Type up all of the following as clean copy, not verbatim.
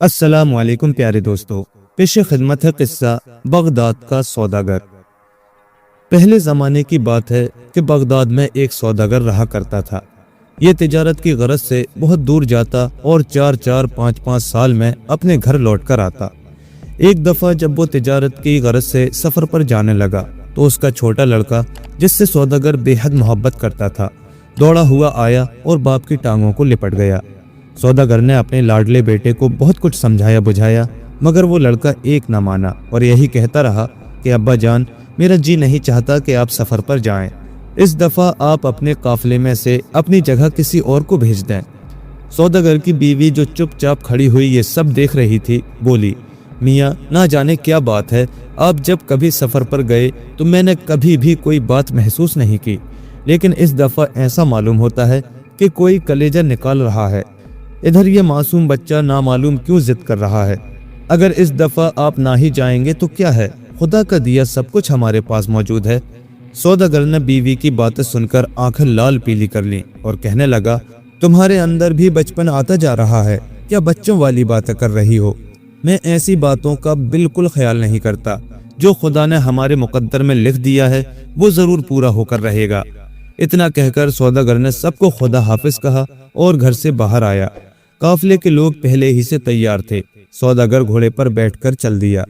अस्सलाम वालेकुम प्यारे दोस्तों, पेश खिदमत है किस्सा बगदाद का सौदागर। पहले ज़माने की बात है कि बगदाद में एक सौदागर रहा करता था। ये तिजारत की गरज से बहुत दूर जाता और 4-4, 5-5 साल में अपने घर लौट कर आता। एक दफ़ा जब वो तिजारत की गरज से सफ़र पर जाने लगा तो उसका छोटा लड़का, जिससे सौदागर बेहद मोहब्बत करता था, दौड़ा हुआ आया और बाप की टांगों को लिपट गया। सौदागर ने अपने लाडले बेटे को बहुत कुछ समझाया बुझाया, मगर वो लड़का एक ना माना और यही कहता रहा कि अब्बा जान, मेरा जी नहीं चाहता कि आप सफ़र पर जाएं। इस दफ़ा आप अपने काफिले में से अपनी जगह किसी और को भेज दें। सौदागर की बीवी, जो चुपचाप खड़ी हुई ये सब देख रही थी, बोली, मियाँ, ना जाने क्या बात है, आप जब कभी सफ़र पर गए तो मैंने कभी भी कोई बात महसूस नहीं की, लेकिन इस दफ़ा ऐसा मालूम होता है कि कोई कलेजा निकाल रहा है। इधर ये मासूम बच्चा नामालूम क्यों जिद कर रहा है। अगर इस दफ़ा आप ना ही जाएंगे तो क्या है, खुदा का दिया सब कुछ हमारे पास मौजूद है। सौदागर ने बीवी की बातें सुनकर आंखें लाल पीली कर लीं और कहने लगा, तुम्हारे अंदर भी बचपन आता जा रहा है, क्या बच्चों वाली बातें कर रही हो? मैं ऐसी बातों का बिल्कुल ख्याल नहीं करता। जो खुदा ने हमारे मुकद्दर में लिख दिया है वो ज़रूर पूरा होकर रहेगा। इतना कहकर सौदागर ने सबको खुदा हाफिज कहा और घर से बाहर आया। काफिले के लोग पहले ही से तैयार थे। सौदागर घोड़े पर बैठकर चल दिया।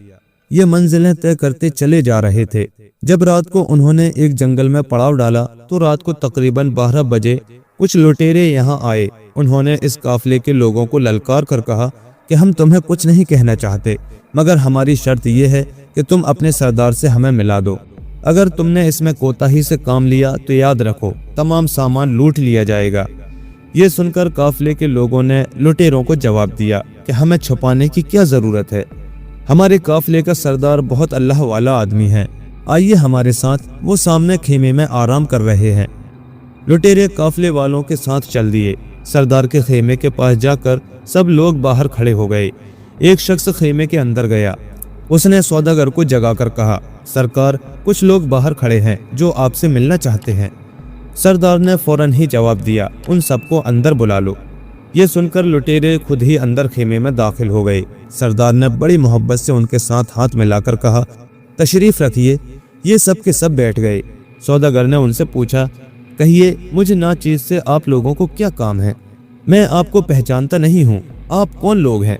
ये मंजिलें तय करते चले जा रहे थे। जब रात को उन्होंने एक जंगल में पड़ाव डाला तो रात को तकरीबन 12 बजे कुछ लुटेरे यहाँ आए। उन्होंने इस काफिले के लोगों को ललकार कर कहा कि हम तुम्हें कुछ नहीं कहना चाहते, मगर हमारी शर्त यह है कि तुम अपने सरदार से हमें मिला दो। अगर तुमने इसमें कोताही से काम लिया तो याद रखो, तमाम सामान लूट लिया जाएगा। ये सुनकर काफिले के लोगों ने लुटेरों को जवाब दिया कि हमें छुपाने की क्या ज़रूरत है, हमारे काफिले का सरदार बहुत अल्लाह वाला आदमी है, आइए हमारे साथ। वो सामने खेमे में आराम कर रहे हैं। लुटेरे काफिले वालों के साथ चल दिए। सरदार के खेमे के पास जाकर सब लोग बाहर खड़े हो गए। एक शख्स खेमे के अंदर गया। उसने सौदागर को जगाकर कहा, सरकार, कुछ लोग बाहर खड़े हैं जो आपसे मिलना चाहते हैं। सरदार ने फौरन ही जवाब दिया, उन सबको अंदर बुला लो। ये सुनकर लुटेरे खुद ही अंदर खेमे में दाखिल हो गए। सरदार ने बड़ी मोहब्बत से उनके साथ हाथ मिलाकर कहा, तशरीफ रखिए। ये सब के सब बैठ गए। सौदागर ने उनसे पूछा, कहिए, मुझे नाचीज से आप लोगों को क्या काम है? मैं आपको पहचानता नहीं हूँ, आप कौन लोग हैं?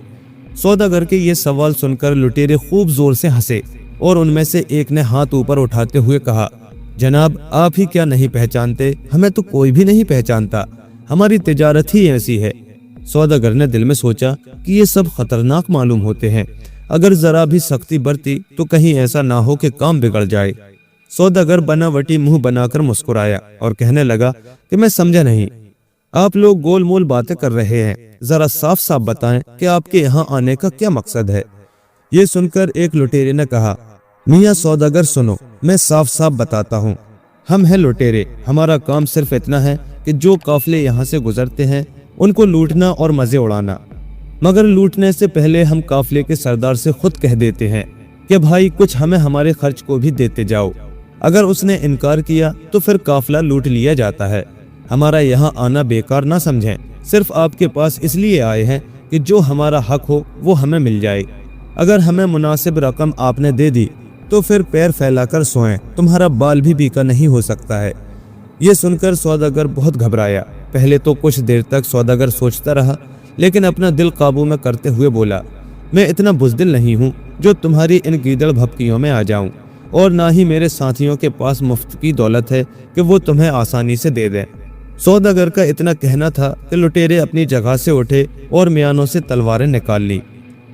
सौदागर के ये सवाल सुनकर लुटेरे खूब जोर से हंसे और उनमें से एक ने हाथ ऊपर उठाते हुए कहा, जनाब, आप ही क्या नहीं पहचानते? हमें तो कोई भी नहीं पहचानता, हमारी तिजारत ही ऐसी है। सौदागर ने दिल में सोचा कि ये सब खतरनाक मालूम होते हैं, अगर जरा भी सख्ती बरती तो कहीं ऐसा ना हो कि काम बिगड़ जाए। सौदागर बनावटी मुंह बनाकर मुस्कुराया और कहने लगा कि मैं समझा नहीं, आप लोग गोल मोल बातें कर रहे हैं, जरा साफ साफ बताएं कि आपके यहाँ आने का क्या मकसद है। ये सुनकर एक लुटेरे ने कहा, मियाँ सौदागर सुनो, मैं साफ साफ बताता हूँ। हम हैं लुटेरे, हमारा काम सिर्फ इतना है कि जो काफिले यहाँ से गुजरते हैं उनको लूटना और मजे उड़ाना, मगर लूटने से पहले हम काफिले के सरदार से खुद कह देते हैं कि भाई कुछ हमें हमारे खर्च को भी देते जाओ। अगर उसने इनकार किया तो फिर काफिला लूट लिया जाता है। हमारा यहाँ आना बेकार ना समझें, सिर्फ आपके पास इसलिए आए हैं कि जो हमारा हक हो वो हमें मिल जाए। अगर हमें मुनासिब रकम आपने दे दी तो फिर पैर फैलाकर सोएं, तुम्हारा बाल भी बीका नहीं हो सकता है। ये सुनकर सौदागर बहुत घबराया। पहले तो कुछ देर तक सौदागर सोचता रहा, लेकिन अपना दिल काबू में करते हुए बोला, मैं इतना बुज़दिल नहीं हूँ जो तुम्हारी इन गीदड़ भपकियों में आ जाऊँ, और ना ही मेरे साथियों के पास मुफ्त की दौलत है कि वो तुम्हें आसानी से दे दें। सौदागर का इतना कहना था कि लुटेरे अपनी जगह से उठे और म्यानों से तलवारें निकाल ली।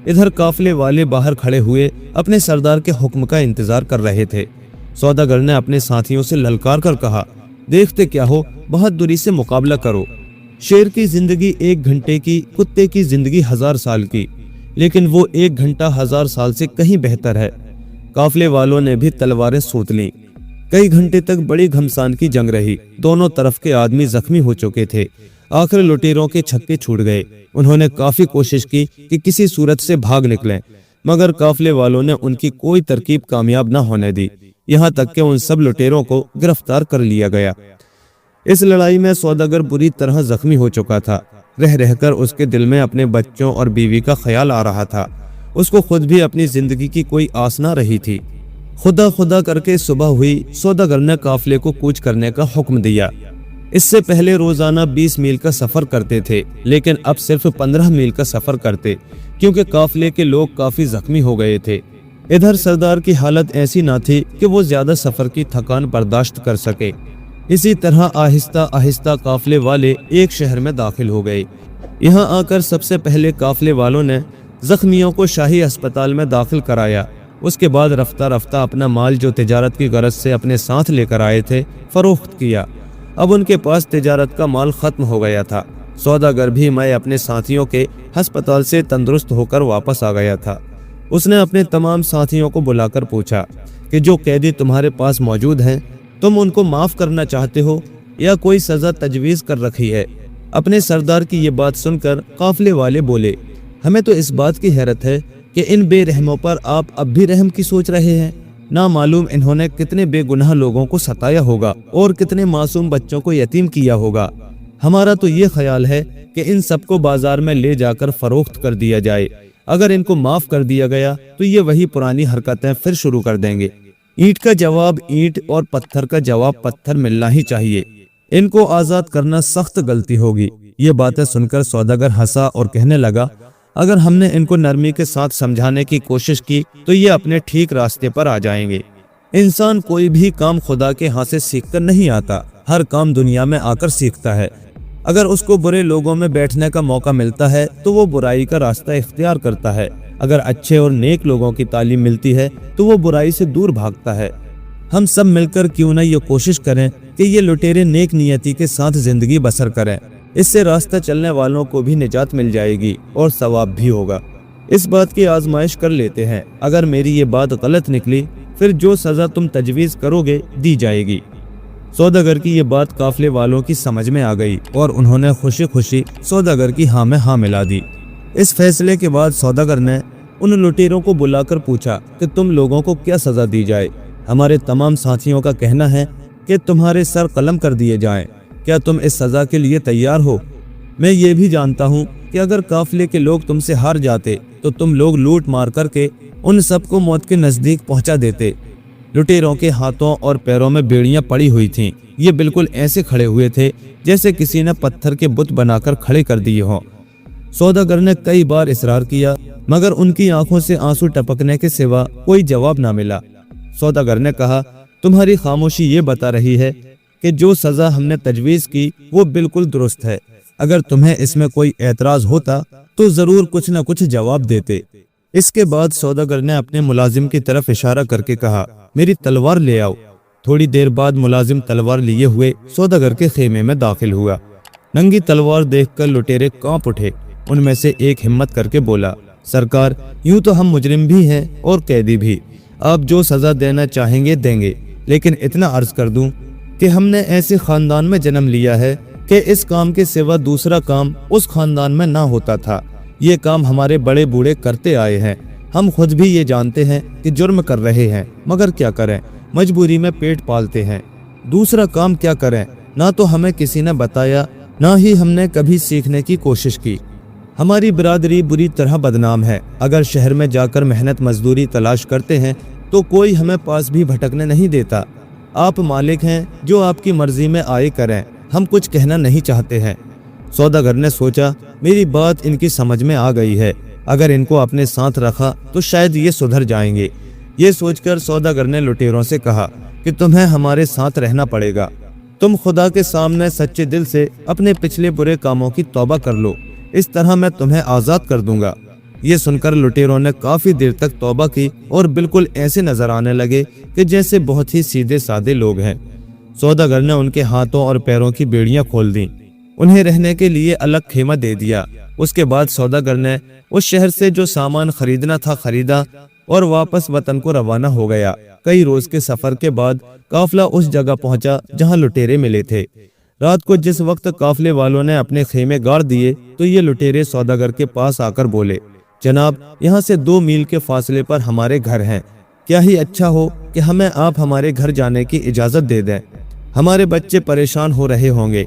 इधर काफिले वाले बाहर खड़े हुए अपने सरदार के हुक्म का इंतजार कर रहे थे। सौदागर ने अपने साथियों से ललकार कर कहा, देखते क्या हो, बहादुरी से मुकाबला करो। शेर की जिंदगी 1 घंटे की, कुत्ते की जिंदगी 1000 साल की, लेकिन वो 1 घंटा 1000 साल से कहीं बेहतर है। काफिले वालों ने भी तलवारें सूत लीं। कई घंटे तक बड़ी घमसान की जंग रही। दोनों तरफ के आदमी जख्मी हो चुके थे। आखिर लुटेरों के छक्के छूट गए। उन्होंने काफी कोशिश की कि किसी सूरत से भाग निकलें, मगर काफिले वालों ने उनकी कोई तरकीब कामयाब न होने दी। यहाँ तक कि उन सब लुटेरों को गिरफ्तार कर लिया गया। इस लड़ाई में सौदागर बुरी तरह जख्मी हो चुका था। رہ رہ کر اس کے دل میں اپنے بچوں اور بیوی کا خیال آ رہا تھا۔ اس کو خود بھی اپنی زندگی کی کوئی آس نہ رہی تھی۔ خدا خدا کر کے صبح ہوئی، سوداگر نے قافلے کو کوچ کرنے کا حکم دیا۔ اس سے پہلے روزانہ 20 میل کا سفر کرتے تھے، لیکن اب صرف 15 میل کا سفر کرتے، کیونکہ قافلے کے لوگ کافی زخمی ہو گئے تھے۔ ادھر سردار کی حالت ایسی نہ تھی کہ وہ زیادہ سفر کی تھکان برداشت کر سکے۔ اسی طرح آہستہ آہستہ قافلے والے ایک شہر میں داخل ہو گئے۔ یہاں آ کر سب سے پہلے قافلے والوں نے زخمیوں کو شاہی اسپتال میں داخل کرایا۔ اس کے بعد رفتہ رفتہ اپنا مال جو تجارت کی غرض سے اپنے ساتھ لے کر آئے تھے فروخت کیا۔ اب ان کے پاس تجارت کا مال ختم ہو گیا تھا۔ سوداگر بھی میں اپنے ساتھیوں کے ہسپتال سے تندرست ہو کر واپس آ گیا تھا۔ اس نے اپنے تمام ساتھیوں کو بلا کر پوچھا کہ جو قیدی تمہارے پاس موجود ہیں، تم ان کو معاف کرنا چاہتے ہو یا کوئی سزا تجویز کر رکھی ہے؟ اپنے سردار کی یہ بات سن کر قافلے والے بولے، ہمیں تو اس بات کی حیرت ہے کہ ان بے رحموں پر آپ اب بھی رحم کی سوچ رہے ہیں۔ نہ معلوم انہوں نے کتنے بے گناہ لوگوں کو ستایا ہوگا اور کتنے معصوم بچوں کو یتیم کیا ہوگا۔ ہمارا تو یہ خیال ہے کہ ان سب کو بازار میں لے جا کر فروخت کر دیا جائے۔ اگر ان کو معاف کر دیا گیا تو یہ وہی پرانی حرکتیں پھر شروع کر دیں گے۔ اینٹ کا جواب اینٹ اور پتھر کا جواب پتھر ملنا ہی چاہیے۔ ان کو آزاد کرنا سخت غلطی ہوگی۔ یہ باتیں سن کر سوداگر ہنسا اور کہنے لگا، اگر ہم نے ان کو نرمی کے ساتھ سمجھانے کی کوشش کی تو یہ اپنے ٹھیک راستے پر آ جائیں گے۔ انسان کوئی بھی کام خدا کے ہاں سے سیکھ کر نہیں آتا، ہر کام دنیا میں آ کر سیکھتا ہے۔ اگر اس کو برے لوگوں میں بیٹھنے کا موقع ملتا ہے تو وہ برائی کا راستہ اختیار کرتا ہے، اگر اچھے اور نیک لوگوں کی تعلیم ملتی ہے تو وہ برائی سے دور بھاگتا ہے۔ ہم سب مل کر کیوں نہ یہ کوشش کریں کہ یہ لٹیرے نیک نیتی کے ساتھ زندگی بسر کریں، اس سے راستہ چلنے والوں کو بھی نجات مل جائے گی اور ثواب بھی ہوگا۔ اس بات کی آزمائش کر لیتے ہیں، اگر میری یہ بات غلط نکلی پھر جو سزا تم تجویز کرو گے دی جائے گی۔ سوداگر کی یہ بات قافلے والوں کی سمجھ میں آ گئی اور انہوں نے خوشی خوشی سوداگر کی ہاں میں ہاں ملا دی۔ اس فیصلے کے بعد سوداگر نے ان لٹیروں کو بلا کر پوچھا کہ تم لوگوں کو کیا سزا دی جائے؟ ہمارے تمام ساتھیوں کا کہنا ہے کہ تمہارے سر قلم کر دیے جائیں، کیا تم اس سزا کے لیے تیار ہو؟ میں یہ بھی جانتا ہوں کہ اگر قافلے کے لوگ تم سے ہار جاتے تو تم لوگ لوٹ مار کر کے ان سب کو موت کے نزدیک پہنچا دیتے۔ لٹیروں کے ہاتھوں اور پیروں میں بیڑیاں پڑی ہوئی تھیں، یہ بالکل ایسے کھڑے ہوئے تھے جیسے کسی نے پتھر کے بت بنا کر کھڑے کر دیے ہوں۔ سوداگر نے کئی بار اصرار کیا مگر ان کی آنکھوں سے آنسو ٹپکنے کے سوا کوئی جواب نہ ملا۔ سوداگر نے کہا، تمہاری خاموشی یہ بتا رہی ہے کہ جو سزا ہم نے تجویز کی وہ بالکل درست ہے۔ اگر تمہیں اس میں کوئی اعتراض ہوتا تو ضرور کچھ نہ کچھ جواب دیتے۔ اس کے بعد سوداگر نے اپنے ملازم کی طرف اشارہ کر کے کہا، میری تلوار لے آؤ۔ تھوڑی دیر بعد ملازم تلوار لیے ہوئے سوداگر کے خیمے میں داخل ہوا۔ ننگی تلوار دیکھ کر لٹیرے کانپ اٹھے۔ ان میں سے ایک ہمت کر کے بولا، سرکار، یوں تو ہم مجرم بھی ہیں اور قیدی بھی، آپ جو سزا دینا چاہیں گے دیں گے، لیکن اتنا عرض کر دوں کہ ہم نے ایسے خاندان میں جنم لیا ہے کہ اس کام کے سوا دوسرا کام اس خاندان میں نہ ہوتا تھا۔ یہ کام ہمارے بڑے بوڑھے کرتے آئے ہیں، ہم خود بھی یہ جانتے ہیں کہ جرم کر رہے ہیں، مگر کیا کریں، مجبوری میں پیٹ پالتے ہیں۔ دوسرا کام کیا کریں، نہ تو ہمیں کسی نے بتایا، نہ ہی ہم نے کبھی سیکھنے کی کوشش کی۔ ہماری برادری بری طرح بدنام ہے، اگر شہر میں جا کر محنت مزدوری تلاش کرتے ہیں تو کوئی ہمیں پاس بھی بھٹکنے نہیں دیتا۔ آپ مالک ہیں، جو آپ کی مرضی میں آئے کریں، ہم کچھ کہنا نہیں چاہتے ہیں۔ سوداگر نے سوچا، میری بات ان کی سمجھ میں آ گئی ہے، اگر ان کو اپنے ساتھ رکھا تو شاید یہ سدھر جائیں گے۔ یہ سوچ کر سوداگر نے لٹیروں سے کہا کہ تمہیں ہمارے ساتھ رہنا پڑے گا، تم خدا کے سامنے سچے دل سے اپنے پچھلے برے کاموں کی توبہ کر لو، اس طرح میں تمہیں آزاد کر دوں گا۔ یہ سن کر لٹیروں نے کافی دیر تک توبہ کی اور بالکل ایسے نظر آنے لگے کہ جیسے بہت ہی سیدھے سادے لوگ ہیں۔ سوداگر نے ان کے ہاتھوں اور پیروں کی بیڑیاں کھول دیں، انہیں رہنے کے لیے الگ خیمہ دے دیا۔ اس کے بعد سوداگر نے اس شہر سے جو سامان خریدنا تھا خریدا اور واپس وطن کو روانہ ہو گیا۔ کئی روز کے سفر کے بعد قافلہ اس جگہ پہنچا جہاں لٹیرے ملے تھے۔ رات کو جس وقت قافلے والوں نے اپنے خیمے گاڑ دیے تو یہ لٹیرے سوداگر کے پاس آ کر بولے، جناب، یہاں سے 2 میل کے فاصلے پر ہمارے گھر ہیں، کیا ہی اچھا ہو کہ ہمیں آپ ہمارے گھر جانے کی اجازت دے دیں، ہمارے بچے پریشان ہو رہے ہوں گے،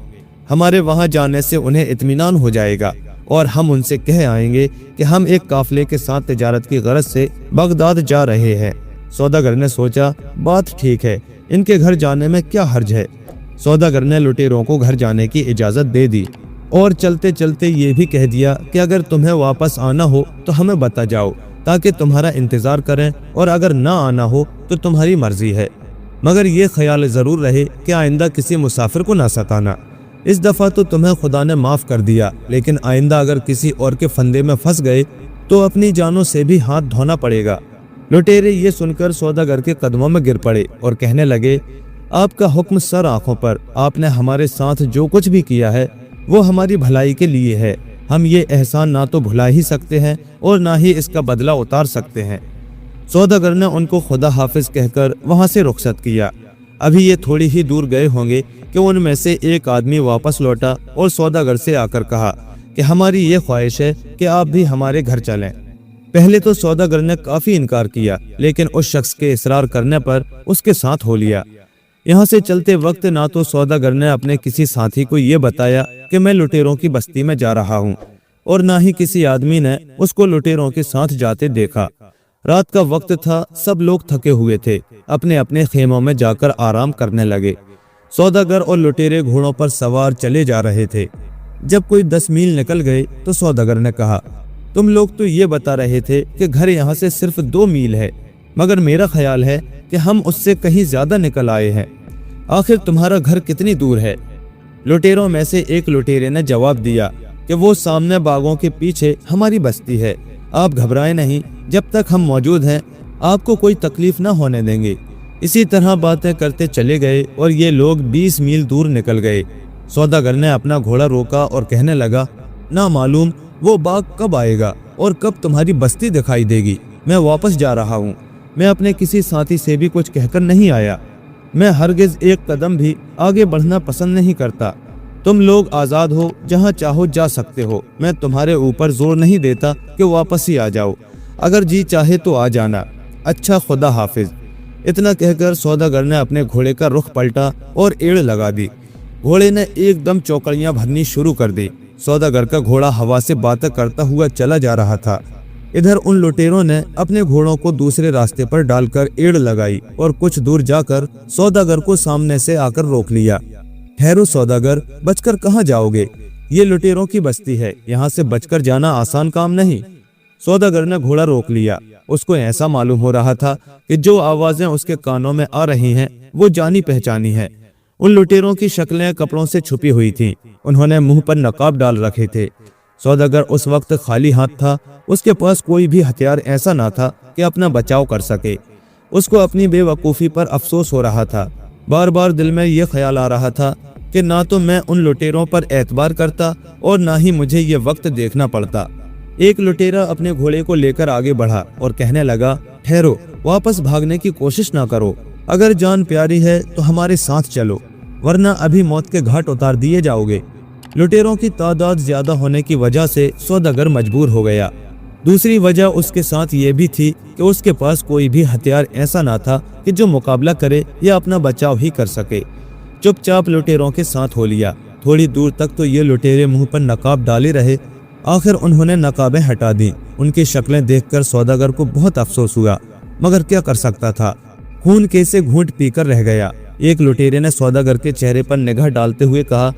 हमारे वहां जाने से उन्हें इत्मीनान हो जाएगा और हम उनसे कह आएंगे कि हम एक काफिले के साथ तिजारत की गरज से बगदाद जा रहे हैं। सौदागर ने सोचा, बात ठीक है, इनके घर जाने में क्या हर्ज है। सौदागर ने लुटेरों को घर जाने की इजाजत दे दी और चलते चलते ये भी कह दिया कि अगर तुम्हें वापस आना हो तो हमें बता जाओ ताकि तुम्हारा इंतजार करें, और अगर ना आना हो तो तुम्हारी मर्जी है, मगर ये ख्याल ज़रूर रहे कि आइंदा किसी मुसाफिर को ना सताना। इस दफ़ा तो तुम्हें खुदा ने माफ़ कर दिया, लेकिन आइंदा अगर किसी और के फंदे में फंस गए तो अपनी जानों से भी हाथ धोना पड़ेगा। लुटेरे ये सुनकर सौदागर के कदमों में गिर पड़े और कहने लगे, आपका हुक्म सर आँखों पर, आपने हमारे साथ जो कुछ भी किया है वो हमारी भलाई के लिए है। हम ये एहसान ना तो भुला ही सकते हैं और ना ही इसका बदला उतार सकते हैं। सौदागर ने उनको खुदा हाफिज कहकर वहां से रुखसत किया। अभी ये थोड़ी ही दूर गए होंगे कि उनमें से एक आदमी वापस लौटा और सौदागर से आकर कहा कि हमारी ये ख्वाहिश है कि आप भी हमारे घर चलें। पहले तो सौदागर ने काफी इनकार किया, लेकिन उस शख्स के इसरार करने पर उसके साथ हो लिया। यहाँ से चलते वक्त ना तो सौदागर ने अपने किसी साथी को ये बताया कि मैं लुटेरों की बस्ती में जा रहा हूँ, और ना ही किसी आदमी ने उसको लुटेरों के साथ जाते देखा। रात का वक्त था, सब लोग थके हुए थे, अपने अपने खेमों में जाकर आराम करने लगे। सौदागर और लुटेरे घोड़ों पर सवार चले जा रहे थे। जब कोई 10 मील निकल गए तो सौदागर ने कहा, तुम लोग तो ये बता रहे थे कि घर यहाँ से सिर्फ 2 मील है, मगर मेरा ख्याल है कि हम उससे कहीं ज्यादा निकल आए हैं। आखिर तुम्हारा घर कितनी दूर है? लुटेरों में से एक लुटेरे ने जवाब दिया कि वो सामने बागों के पीछे हमारी बस्ती है। आप घबराएं नहीं, जब तक हम मौजूद हैं आपको कोई तकलीफ ना होने देंगे। इसी तरह बातें करते चले गए और ये लोग 20 मील दूर निकल गए। सौदागर ने अपना घोड़ा रोका और कहने लगा, ना मालूम वो बाग कब आएगा और कब तुम्हारी बस्ती दिखाई देगी। मैं वापस जा रहा हूँ, मैं अपने किसी साथी से भी कुछ कहकर नहीं आया। मैं हरगिज एक कदम भी आगे बढ़ना पसंद नहीं करता। तुम लोग आज़ाद हो, जहाँ चाहो जा सकते हो। मैं तुम्हारे ऊपर जोर नहीं देता कि वापस ही आ जाओ, अगर जी चाहे तो आ जाना। अच्छा, खुदा हाफिज। इतना कहकर सौदागर ने अपने घोड़े का रुख पलटा और एड़ लगा दी। घोड़े ने एकदम चौकड़ियां भरनी शुरू कर दी। सौदागर का घोड़ा हवा से बातें करता हुआ चला जा रहा था। इधर उन लुटेरों ने अपने घोड़ों को दूसरे रास्ते पर डालकर एड़ लगाई और कुछ दूर जाकर सौदागर को सामने से आकर रोक लिया। ठहरो सौदागर, बचकर कहाँ जाओगे? ये लुटेरों की बस्ती है, यहाँ से बचकर जाना आसान काम नहीं। सौदागर ने घोड़ा रोक लिया। उसको ऐसा मालूम हो रहा था कि जो आवाजें उसके कानों में आ रही हैं वो जानी पहचानी है। उन लुटेरों की शक्लें कपड़ों से छुपी हुई थीं। उन्होंने मुंह पर नकाब डाल रखे थे। सौदागर उस वक्त खाली हाथ था। उसके पास कोई भी हथियार ऐसा ना था कि अपना बचाव कर सके। उसको अपनी बेवकूफ़ी पर अफसोस हो रहा था। बार बार दिल में ये ख्याल आ रहा था कि ना तो मैं उन लुटेरों पर एतबार करता और ना ही मुझे ये वक्त देखना पड़ता। एक लुटेरा अपने घोड़े को लेकर आगे बढ़ा और कहने लगा, ठहरो, वापस भागने की कोशिश ना करो। अगर जान प्यारी है तो हमारे साथ चलो, वरना अभी मौत के घाट उतार दिए जाओगे। लुटेरों की तादाद ज्यादा होने की वजह से सौदागर मजबूर हो गया। दूसरी वजह उसके साथ ये भी थी कि उसके पास कोई भी हथियार ऐसा ना था कि जो मुकाबला करे या अपना बचाव ही कर सके। चुपचाप लुटेरों के साथ हो लिया। थोड़ी दूर तक तो ये लुटेरे मुंह पर नकाब डाले रहे। आखिर उन्होंने नकाबें हटा दी। उनकी शक्लें देखकर सौदागर को बहुत अफसोस हुआ, मगर क्या कर सकता था। खून कैसे घूंट पीकर रह गया। एक लुटेरे ने सौदागर के चेहरे पर निगाह डालते हुए कहा,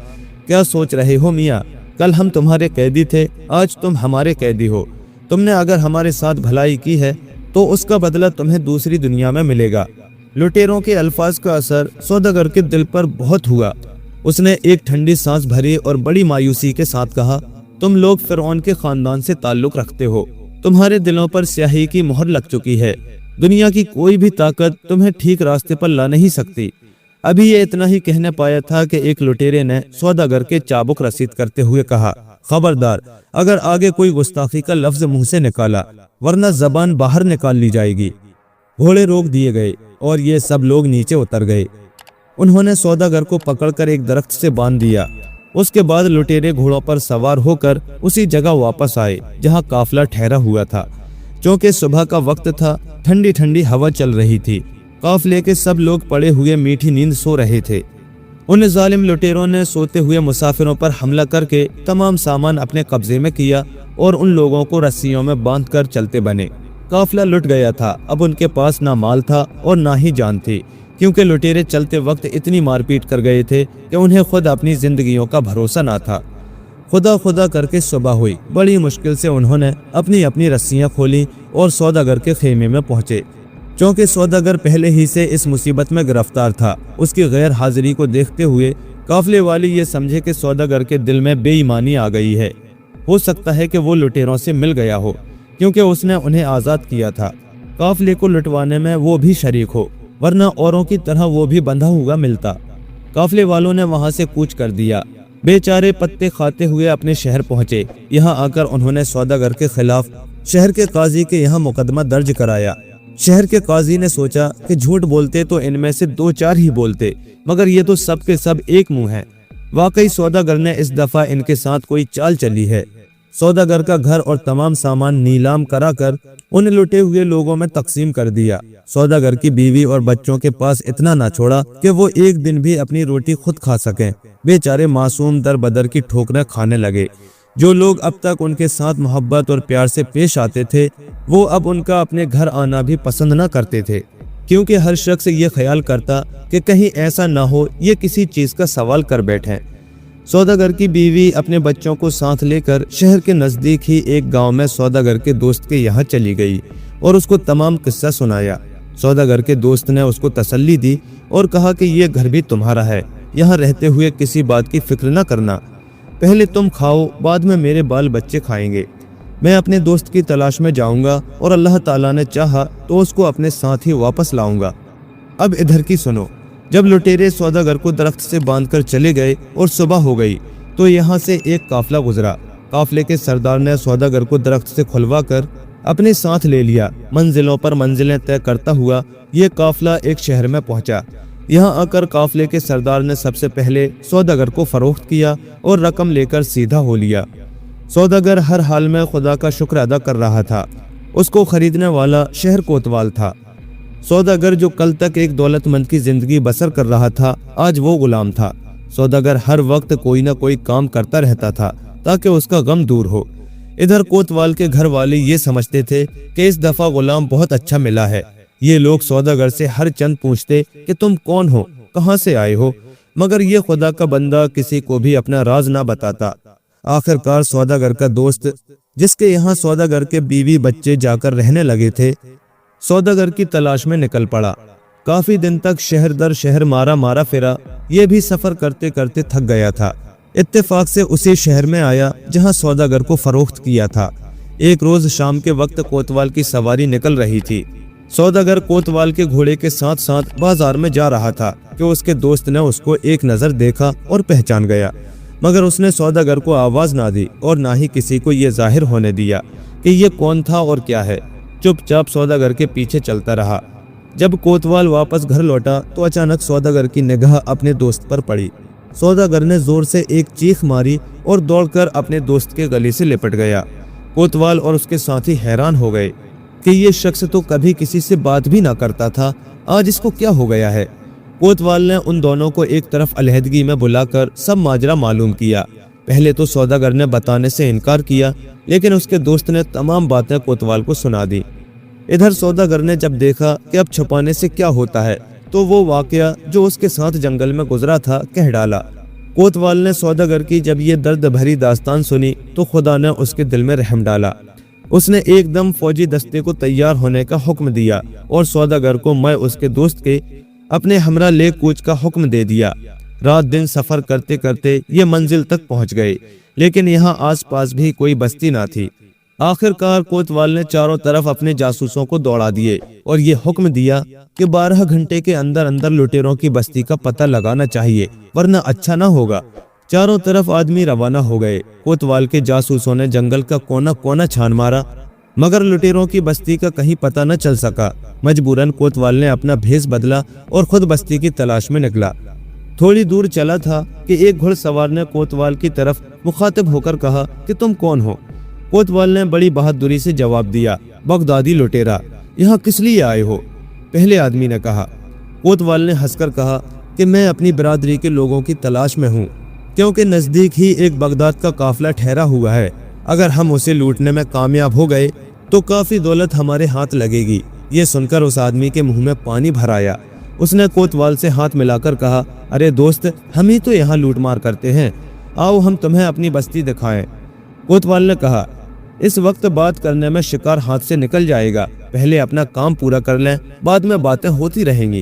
क्या सोच रहे हो मियाँ? कल हम तुम्हारे कैदी थे, आज तुम हमारे कैदी हो। तुमने अगर हमारे साथ भलाई की है तो उसका बदला तुम्हें दूसरी दुनिया में मिलेगा। लुटेरों के अल्फाज का असर सौदागर के दिल पर बहुत हुआ। उसने एक ठंडी सांस भरी और बड़ी मायूसी के साथ कहा, तुम लोग फिरौन के खानदान से ताल्लुक रखते हो। तुम्हारे दिलों पर स्याही की मोहर लग चुकी है। दुनिया की कोई भी ताकत तुम्हें ठीक रास्ते पर ला नहीं सकती। अभी ये इतना ही कहने पाया था कि एक लुटेरे ने सौदागर के चाबुक रसीद करते हुए कहा, खबरदार, अगर आगे कोई गुस्ताखी का लफ्ज मुंह से निकाला वरना जबान बाहर निकाल ली जाएगी। घोड़े रोक दिए गए और ये सब लोग नीचे उतर गए। उन्होंने सौदागर को पकड़कर एक दरख्त से बांध दिया। उसके बाद लुटेरे घोड़ों पर सवार होकर उसी जगह वापस आए जहां काफिला ठहरा हुआ था। क्योंकि सुबह का वक्त था, ठंडी ठंडी हवा चल रही थी। काफिले के सब लोग पड़े हुए मीठी नींद सो रहे थे। उन जालिम लुटेरों ने सोते हुए मुसाफिरों पर हमला करके तमाम सामान अपने कब्जे में किया और उन लोगों को रस्सियों में बांधकर चलते बने। काफिला लुट गया था। अब उनके पास ना माल था और ना ही जान थी, क्योंकि लुटेरे चलते वक्त इतनी मारपीट कर गए थे कि उन्हें खुद अपनी जिंदगियों का भरोसा ना था। खुदा खुदा करके सुबह हुई। बड़ी मुश्किल से उन्होंने अपनी अपनी रस्सियां खोली और सौदागर के खेमे में पहुंचे। चूंकि सौदागर पहले ही से इस मुसीबत में गिरफ्तार था, उसकी गैर हाजिरी को देखते हुए काफिले वाले ये समझे कि सौदागर के दिल में बेईमानी आ गई है। हो सकता है कि वो लुटेरों से मिल गया हो, क्योंकि उसने उन्हें आज़ाद किया था। काफिले को लुटवाने में वो भी शरीक हो, वरना औरों की तरह वो भी बंधा हुआ मिलता। काफिले वालों ने वहां से कूच कर दिया। बेचारे पत्ते खाते हुए अपने शहर पहुंचे। यहाँ आकर उन्होंने सौदागर के खिलाफ शहर के काजी के यहाँ मुकदमा दर्ज कराया। शहर के काजी ने सोचा कि झूठ बोलते तो इनमें से 2-4 ही बोलते, मगर ये तो सब के सब एक मुंह हैं। वाकई सौदागर ने इस दफा इनके साथ कोई चाल चली है। सौदागर का घर और तमाम सामान नीलाम कराकर उन लुटे हुए लोगों में तकसीम कर दिया। सौदागर की बीवी और बच्चों के पास इतना ना छोड़ा कि वो एक दिन भी अपनी रोटी खुद खा सकें। बेचारे मासूम दर बदर की ठोकरें खाने लगे। जो लोग अब तक उनके साथ मोहब्बत और प्यार से पेश आते थे, वो अब उनका अपने घर आना भी पसंद न करते थे, क्योंकि हर शख्स ये ख्याल करता कि कहीं ऐसा ना हो ये किसी चीज का सवाल कर बैठे। सौदागर की बीवी अपने बच्चों को साथ लेकर शहर के नजदीक ही एक गांव में सौदागर के दोस्त के यहाँ चली गई और उसको तमाम किस्सा सुनाया। सौदागर के दोस्त ने उसको तसल्ली दी और कहा कि ये घर भी तुम्हारा है, यहाँ रहते हुए किसी बात की फिक्र न करना। पहले तुम खाओ, बाद में मेरे बाल बच्चे खाएंगे। मैं अपने दोस्त की तलाश में जाऊंगा और अल्लाह ताला ने चाहा तो उसको अपने साथ ही वापस लाऊंगा। अब इधर की सुनो। जब लुटेरे सौदागर को दरख्त से बांधकर चले गए और सुबह हो गई, तो यहाँ से एक काफिला गुजरा। काफिले के सरदार ने सौदागर को दरख्त से खुलवा कर अपने साथ ले लिया। मंजिलों पर मंजिलें तय करता हुआ ये काफिला एक शहर में पहुंचा। यहाँ आकर काफिले के सरदार ने सबसे पहले सौदागर को फरोख्त किया और रकम लेकर सीधा हो लिया। सौदागर हर हाल में खुदा का शुक्र अदा कर रहा था। उसको खरीदने वाला शहर कोतवाल था। सौदागर जो कल तक एक दौलतमंद की जिंदगी बसर कर रहा था, आज वो गुलाम था। सौदागर हर वक्त कोई ना कोई काम करता रहता था ताकि उसका गम दूर हो। इधर कोतवाल के घर वाले ये समझते थे कि इस दफा गुलाम बहुत अच्छा मिला है। ये लोग सौदागर से हर चंद पूछते कि तुम कौन हो, कहाँ से आए हो, मगर ये खुदा का बंदा किसी को भी अपना राज ना बताता। आखिरकार सौदागर का दोस्त, जिसके यहाँ सौदागर के बीवी बच्चे जाकर रहने लगे थे, सौदागर की तलाश में निकल पड़ा। काफी दिन तक शहर दर शहर मारा मारा फिरा। ये भी सफर करते करते थक गया था। इत्तेफाक से उसी शहर में आया जहाँ सौदागर को फरोख्त किया था। एक रोज शाम के वक्त कोतवाल की सवारी निकल रही थी। सौदागर कोतवाल के घोड़े के साथ साथ बाजार में जा रहा था कि उसके दोस्त ने उसको एक नजर देखा और पहचान गया, मगर उसने सौदागर को आवाज ना दी और ना ही किसी को ये जाहिर होने दिया कि ये कौन था और क्या है। चुपचाप सौदागर के पीछे चलता रहा। जब कोतवाल वापस घर लौटा तो अचानक सौदागर की निगाह अपने दोस्त पर पड़ी। सौदागर ने जोर से एक चीख मारी और दौड़कर अपने दोस्त के गले से लिपट गया। कोतवाल और उसके साथी हैरान हो गए कि ये शख्स तो कभी किसी से बात भी ना करता था, आज इसको क्या हो गया है। कोतवाल ने उन दोनों को एक तरफ अलहदगी में बुलाकर सब माजरा मालूम किया। पहले तो सौदागर ने बताने से इनकार किया, लेकिन उसके दोस्त ने तमाम बातें कोतवाल को सुना दी। इधर सौदागर ने जब देखा कि अब छुपाने से क्या होता है, तो वो वाकया जो उसके साथ जंगल में गुजरा था कह डाला। कोतवाल ने सौदागर की जब ये दर्द भरी दास्तान सुनी तो खुदा ने उसके दिल में रहम डाला। उसने एकदम फौजी दस्ते को तैयार होने का हुक्म दिया और सौदागर को मैं उसके दोस्त के अपने हमरा ले कूच का हुक्म दे दिया। रात दिन सफर करते करते ये मंजिल तक पहुंच गए, लेकिन यहाँ आस पास भी कोई बस्ती ना थी। आखिरकार कोतवाल ने चारों तरफ अपने जासूसों को दौड़ा दिए और ये हुक्म दिया कि 12 घंटे के अंदर अंदर लुटेरों की बस्ती का पता लगाना चाहिए, वरना अच्छा ना होगा। चारों तरफ आदमी रवाना हो गए। कोतवाल के जासूसों ने जंगल का कोना कोना छान मारा, मगर लुटेरों की बस्ती का कहीं पता न चल सका। मजबूरन कोतवाल ने अपना भेष बदला और खुद बस्ती की तलाश में निकला। थोड़ी दूर चला था कि एक घुड़सवार ने कोतवाल की तरफ मुखातिब होकर कहा कि तुम कौन हो। कोतवाल ने बड़ी बहादुरी से जवाब दिया, बगदादी लुटेरा, यहाँ किस लिए आए हो? पहले आदमी ने कहा। कोतवाल ने हंसकर कहा, کہ میں اپنی برادری کے لوگوں کی تلاش میں ہوں، کیونکہ نزدیک ہی ایک بغداد کا قافلہ ٹھہرا ہوا ہے۔ اگر ہم اسے لوٹنے میں کامیاب ہو گئے تو کافی دولت ہمارے ہاتھ لگے گی۔ یہ سن کر اس آدمی کے منہ میں پانی بھر آیا۔ اس نے کوتوال سے ہاتھ ملا کر کہا، ارے دوست، ہم ہی تو یہاں لوٹ مار کرتے ہیں، آؤ ہم تمہیں اپنی بستی دکھائیں۔ کوتوال نے کہا، اس وقت بات کرنے میں شکار ہاتھ سے نکل جائے گا، پہلے اپنا کام پورا کر لیں، بعد میں باتیں ہوتی رہیں گی۔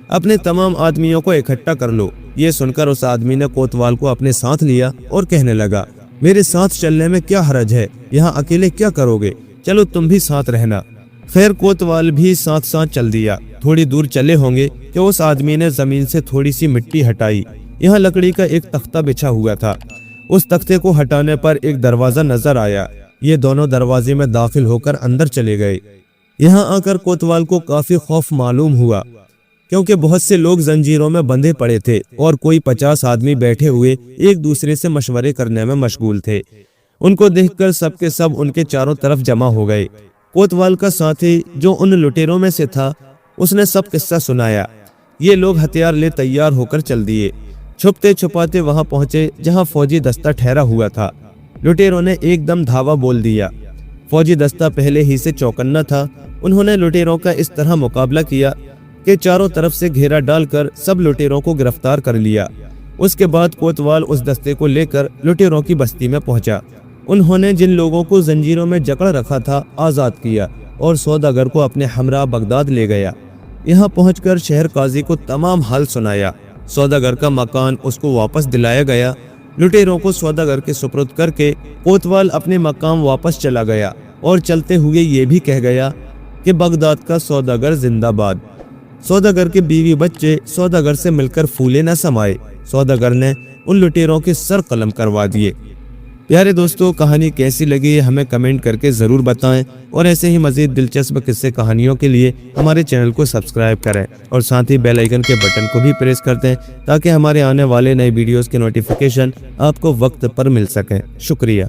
اپنے تمام آدمیوں کو اکٹھا کر لو۔ یہ سن کر اس آدمی نے کوتوال کو اپنے ساتھ لیا اور کہنے لگا، میرے ساتھ چلنے میں کیا حرج ہے، یہاں اکیلے کیا کرو گے، چلو تم بھی ساتھ رہنا۔ خیر کوتوال بھی ساتھ ساتھ چل دیا۔ تھوڑی دور چلے ہوں گے کہ اس آدمی نے زمین سے تھوڑی سی مٹی ہٹائی۔ یہاں لکڑی کا ایک تختہ بچھا ہوا تھا۔ اس تختے کو ہٹانے پر ایک دروازہ نظر آیا۔ یہ دونوں دروازے میں داخل ہو کر اندر چلے گئے۔ یہاں آ کر کوتوال کو کافی خوف معلوم ہوا، کیونکہ بہت سے لوگ زنجیروں میں بندھے پڑے تھے اور کوئی 50 آدمی بیٹھے ہوئے ایک دوسرے سے مشورے کرنے میں مشغول تھے۔ ان کو دیکھ کر سب کے سب ان کے چاروں طرف جمع ہو گئے۔ کوتوال کا ساتھی جو ان لٹیروں میں سے تھا، اس نے سب قصہ سنایا۔ یہ لوگ ہتھیار لے تیار ہو کر چل دیے۔ چھپتے چھپاتے وہاں پہنچے جہاں فوجی دستہ ٹھہرا ہوا تھا۔ لٹیروں نے ایک دم دھاوا بول دیا۔ فوجی دستہ پہلے ہی سے چوکنا تھا۔ انہوں نے لٹیروں کا اس طرح مقابلہ کیا کہ چاروں طرف سے گھیرا ڈال کر سب لٹیروں کو گرفتار کر لیا۔ اس کے بعد کوتوال اس دستے کو لے کر لٹیروں کی بستی میں پہنچا۔ انہوں نے جن لوگوں کو زنجیروں میں جکڑ رکھا تھا آزاد کیا اور سوداگر کو اپنے ہمراہ بغداد لے گیا۔ یہاں پہنچ کر شہر قاضی کو تمام حال سنایا۔ سوداگر کا مکان اس کو واپس دلایا گیا۔ لٹیروں کو سوداگر کے سپرد کر کے کوتوال اپنے مقام واپس چلا گیا اور چلتے ہوئے یہ بھی کہہ گیا کہ بغداد کا سوداگر زندہ باد۔ سوداگر کے بیوی بچے سوداگر سے مل کر پھولے نہ سمائے۔ سوداگر نے ان لٹیروں کے سر قلم کروا دیے۔ پیارے دوستو، کہانی کیسی لگی ہمیں کمنٹ کر کے ضرور بتائیں، اور ایسے ہی مزید دلچسپ قصے کہانیوں کے لیے ہمارے چینل کو سبسکرائب کریں اور ساتھ ہی بیل آئیکن کے بٹن کو بھی پریس کر دیں تاکہ ہمارے آنے والے نئے ویڈیوز کے نوٹیفیکیشن آپ کو وقت پر مل سکیں۔ شکریہ۔